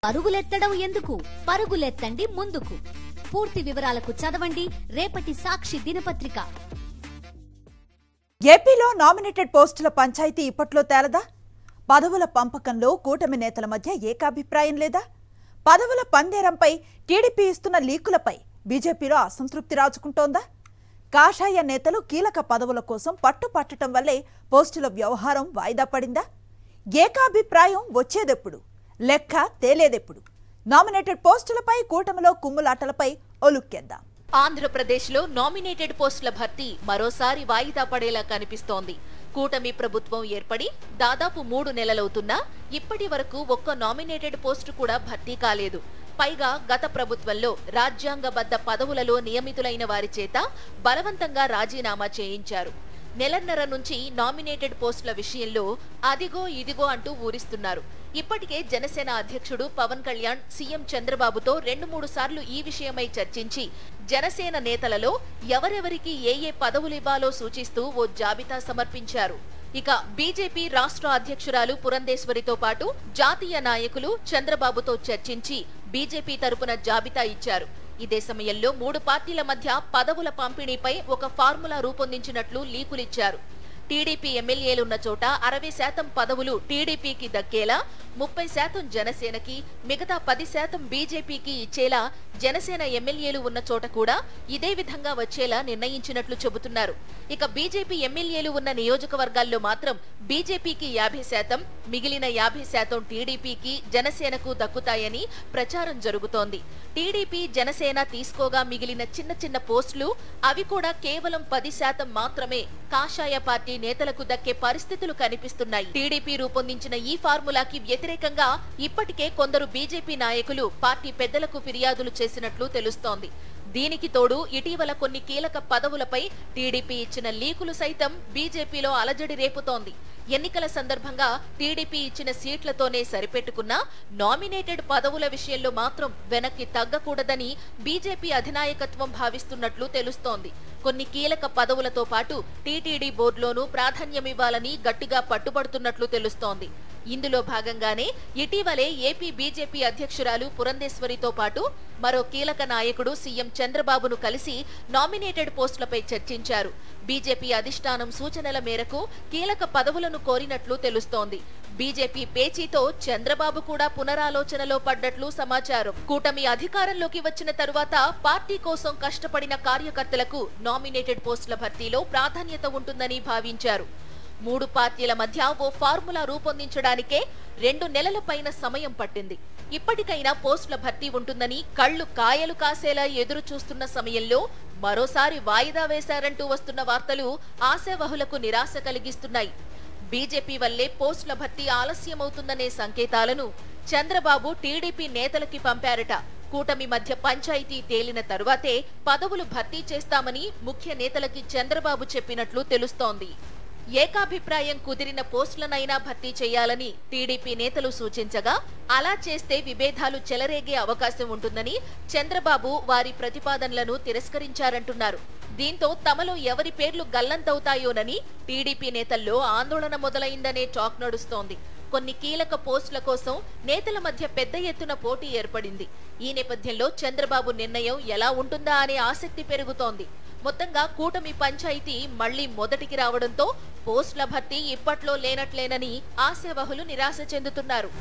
పరుగులెత్తడం ఎందుకు? పరుగులెత్తండి ముందుకు. పూర్తి వివరాలకు చదవండి రేపటి సాక్షి దినపత్రిక. ఏపీలో నామినేటెడ్ పోస్టుల పంచాయతీ ఇప్పట్లో తేలదా? పదవుల పంపకంలో కూటమి నేతల మధ్య ఏకాభిప్రాయం లేదా? పదవుల పందేరంపై టీడీపీ ఇస్తున్న లీకులపై బీజేపీలో అసంతృప్తి రాజుకుంటోందా? కాషాయ నేతలు కీలక పదవుల కోసం పట్టుపట్టడం వల్లే పోస్టుల వ్యవహారం వాయిదా పడిందా? ఏకాభిప్రాయం వచ్చేదెప్పుడు? లెక్క తేలేదెప్పుడు? నామినేటెడ్ పోస్టులపై కూటమిలో కుమ్ములాటలపై ఒలుక్కేద్దాం. ఆంధ్రప్రదేశ్లో నామినేటెడ్ పోస్టుల భర్తీ మరోసారి వాయిదా పడేలా కనిపిస్తోంది. కూటమి ప్రభుత్వం ఏర్పడి దాదాపు 3 నెలలవుతున్నా ఇప్పటి వరకు ఒక్క నామినేటెడ్ పోస్టు కూడా భర్తీ కాలేదు. పైగా గత ప్రభుత్వంలో రాజ్యాంగబద్ధ పదవులలో నియమితులైన వారి చేత బలవంతంగా రాజీనామా చేయించారు. నెలన్నర నుంచి నామినేటెడ్ పోస్టుల విషయంలో అదిగో ఇదిగో అంటూ ఊరిస్తున్నారు. ఇప్పటికే జనసేన అధ్యక్షుడు పవన్ కళ్యాణ్ సీఎం చంద్రబాబుతో 2-3 సార్లు ఈ విషయమై చర్చించి జనసేన నేతలలో ఎవరెవరికి ఏ పదవులివ్వాలో సూచిస్తూ ఓ జాబితా సమర్పించారు. ఇక బీజేపీ రాష్ట్ర అధ్యక్షురాలు పురంధేశ్వరితో పాటు జాతీయ నాయకులు చంద్రబాబుతో చర్చించి బీజేపీ తరపున జాబితా ఇచ్చారు. ఇదే సమయంలో 3 పార్టీల మధ్య పదవుల పంపిణీపై ఒక ఫార్ములా రూపొందించినట్లు లీకులిచ్చారు. టీడీపీ ఎమ్మెల్యేలున్న చోట 60% పదవులు టీడీపీకి దక్కేలా, 30% జనసేనకి, మిగతా 10% బీజేపీకి ఇచ్చేలా జనసేన ఎమ్మెల్యేలు ఉన్న చోట కూడా ఇదే విధంగా వచ్చేలా నిర్ణయించినట్లు చెబుతున్నారు. ఇక బీజేపీ ఎమ్మెల్యేలు ఉన్న నియోజకవర్గాల్లో మాత్రం బీజేపీకి 50%, మిగిలిన 50% టీడీపీకి, జనసేనకు దక్కుతాయని ప్రచారం జరుగుతోంది. టీడీపీ, జనసేన తీసుకోగా మిగిలిన చిన్న పోస్టులు అవి కూడా కేవలం 10% మాత్రమే కాషాయ పార్టీ నేతలకు దక్కే పరిస్థితులు కనిపిస్తున్నాయి. టీడీపీ రూపొందించిన ఈ ఫార్ములాకి వ్యతిరేకంగా ఇప్పటికే కొందరు బీజేపీ నాయకులు పార్టీ పెద్దలకు ఫిర్యాదులు చేసినట్లు తెలుస్తోంది. దీనికి తోడు ఇటీవల కొన్ని కీలక పదవులపై టీడీపీ ఇచ్చిన లీకులు సైతం బీజేపీలో అలజడి రేపుతోంది. ఎన్నికల సందర్భంగా టీడీపీ ఇచ్చిన సీట్లతోనే సరిపెట్టుకున్న నామినేటెడ్ పదవుల విషయంలో మాత్రం వెనక్కి తగ్గకూడదని బీజేపీ అధినాయకత్వం భావిస్తున్నట్లు తెలుస్తోంది. కొన్ని కీలక పదవులతో పాటు టీటీడీ బోర్డులోనూ ప్రాధాన్యమివ్వాలని గట్టిగా పట్టుబడుతున్నట్లు తెలుస్తోంది. ఇందులో భాగంగానే ఇటీవలే ఏపీ బీజేపీ అధ్యక్షురాలు పురంధేశ్వరితో పాటు మరో కీలక నాయకుడు సీఎం చంద్రబాబును కలిసి నామినేటెడ్ పోస్టులపై చర్చించారు. బీజేపీ అధిష్టానం సూచనల మేరకు కీలక పదవులను కోరినట్లు తెలుస్తోంది. బీజేపీ పేచీతో చంద్రబాబు కూడా పునరాలోచనలో పడ్డట్లు సమాచారం. కూటమి అధికారంలోకి వచ్చిన తరువాత పార్టీ కోసం కష్టపడిన కార్యకర్తలకు నామినేటెడ్ పోస్టుల భర్తీలో ప్రాధాన్యత ఉంటుందని భావించారు. 3 పార్టీల మధ్య ఓ ఫార్ములా రూపొందించడానికే 2 నెలల పైన సమయం పట్టింది. ఇప్పటికైనా పోస్టుల భర్తీ ఉంటుందని కళ్లు కాయలు కాసేలా ఎదురు చూస్తున్న సమయంలో మరోసారి వాయిదా వేశారంటూ వస్తున్న వార్తలు ఆశావహులకు నిరాశ కలిగిస్తున్నాయి. బీజేపీ వల్లే పోస్టుల భర్తీ ఆలస్యమవుతుందనే సంకేతాలను చంద్రబాబు టీడీపీ నేతలకి పంపారట. కూటమి మధ్య పంచాయతీ తేలిన తరువాతే పదవులు భర్తీ చేస్తామని ముఖ్య నేతలకి చంద్రబాబు చెప్పినట్లు తెలుస్తోంది. ఏకాభిప్రాయం కుదిరిన పోస్టులనైనా భర్తీ చేయాలని టీడీపీ నేతలు సూచించగా అలా చేస్తే విభేదాలు చెలరేగే అవకాశం ఉంటుందని చంద్రబాబు వారి ప్రతిపాదనలను తిరస్కరించారంటున్నారు. దీంతో తమలో ఎవరి పేర్లు గల్లంతవుతాయోనని టీడీపీ నేతల్లో ఆందోళన మొదలైందనే టాక్ నడుస్తోంది. కొన్ని కీలక పోస్టుల కోసం నేతల మధ్య పెద్ద ఎత్తున పోటీ ఏర్పడింది. ఈ నేపథ్యంలో చంద్రబాబు నిర్ణయం ఎలా ఉంటుందా అనే ఆసక్తి పెరుగుతోంది. మొత్తంగా కూటమి పంచాయతీ మళ్లీ మొదటికి రావడంతో పోస్టుల భర్తీ ఇప్పట్లో లేనట్లేనని ఆశావహులు నిరాశ చెందుతున్నారు.